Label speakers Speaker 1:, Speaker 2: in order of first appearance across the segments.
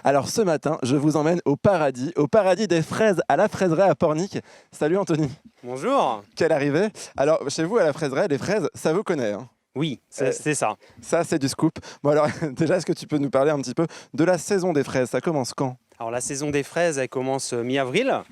Speaker 1: Alors ce matin, je vous emmène au paradis des fraises, à la fraiseraie à Pornic. Salut Anthony.
Speaker 2: Bonjour.
Speaker 1: Quelle arrivée. Alors chez vous à la fraiseraie, les fraises, ça vous connaît hein.
Speaker 2: Oui, c'est ça.
Speaker 1: Ça c'est du scoop. Bon alors déjà, est-ce que tu peux nous parler un petit peu de la saison des fraises? Ça commence quand?
Speaker 2: Alors la saison des fraises, elle commence mi-avril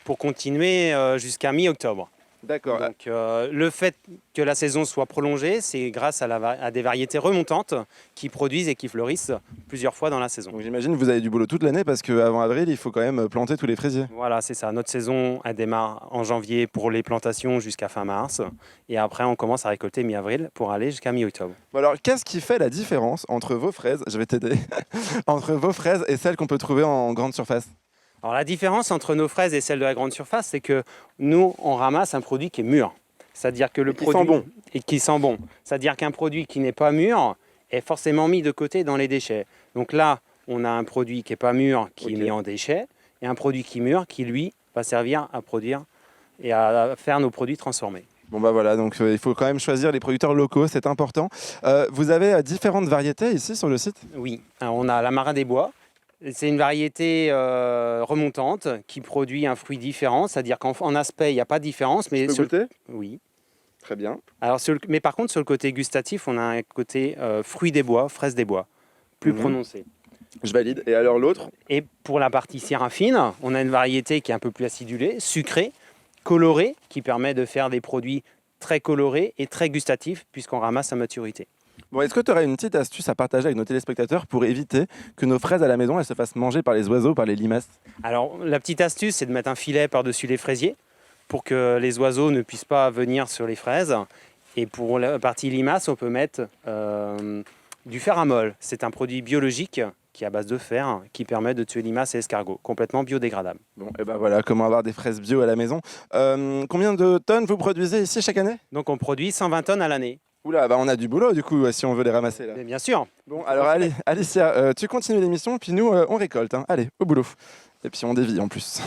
Speaker 2: pour continuer jusqu'à mi-octobre.
Speaker 1: D'accord.
Speaker 2: Donc le fait que la saison soit prolongée, c'est grâce à des variétés remontantes qui produisent et qui fleurissent plusieurs fois dans la saison.
Speaker 1: Donc j'imagine que vous avez du boulot toute l'année parce qu'avant avril, il faut quand même planter tous les fraisiers.
Speaker 2: Voilà, c'est ça. Notre saison, elle démarre en janvier pour les plantations jusqu'à fin mars. Et après, on commence à récolter mi-avril pour aller jusqu'à mi-octobre.
Speaker 1: Bon alors qu'est-ce qui fait la différence entre vos fraises, je vais t'aider, entre vos fraises et celles qu'on peut trouver en grande surface?
Speaker 2: Alors la différence entre nos fraises et celles de la grande surface, c'est que nous, on ramasse un produit qui est mûr. C'est-à-dire que le
Speaker 1: qui
Speaker 2: produit
Speaker 1: sent bon.
Speaker 2: et qui sent bon. C'est-à-dire qu'un produit qui n'est pas mûr est forcément mis de côté dans les déchets. Donc là, on a un produit qui n'est pas mûr qui est mis en déchets et un produit qui est mûr qui, lui, va servir à produire et à faire nos produits transformés.
Speaker 1: Bon bah voilà, donc il faut quand même choisir les producteurs locaux, c'est important. Vous avez différentes variétés ici sur le site?
Speaker 2: Oui, alors, on a la Marin des Bois. C'est une variété remontante qui produit un fruit différent, c'est-à-dire qu'en aspect, il n'y a pas de différence. Mais
Speaker 1: Je peux goûter?
Speaker 2: Oui.
Speaker 1: Très bien.
Speaker 2: Alors, mais par contre, sur le côté gustatif, on a un côté fruit des bois, fraise des bois, plus prononcé.
Speaker 1: Je valide. Et alors l'autre?
Speaker 2: Et pour la partie sérafine, on a une variété qui est un peu plus acidulée, sucrée, colorée, qui permet de faire des produits très colorés et très gustatifs puisqu'on ramasse à maturité.
Speaker 1: Bon, est-ce que tu aurais une petite astuce à partager avec nos téléspectateurs pour éviter que nos fraises à la maison elles se fassent manger par les oiseaux, par les limaces?
Speaker 2: Alors, la petite astuce, c'est de mettre un filet par-dessus les fraisiers pour que les oiseaux ne puissent pas venir sur les fraises. Et pour la partie limace, on peut mettre du fer à molle. C'est un produit biologique qui est à base de fer qui permet de tuer limaces et escargots, complètement biodégradable.
Speaker 1: Bon, et ben voilà, comment avoir des fraises bio à la maison. Combien de tonnes vous produisez ici chaque année?
Speaker 2: Donc, on produit 120 tonnes à l'année.
Speaker 1: Oula, bah on a du boulot du coup si on veut les ramasser là.
Speaker 2: Mais bien sûr.
Speaker 1: Bon, alors allez, Alicia, tu continues l'émission, puis nous on récolte. Hein. Allez, au boulot. Et puis on dévie en plus.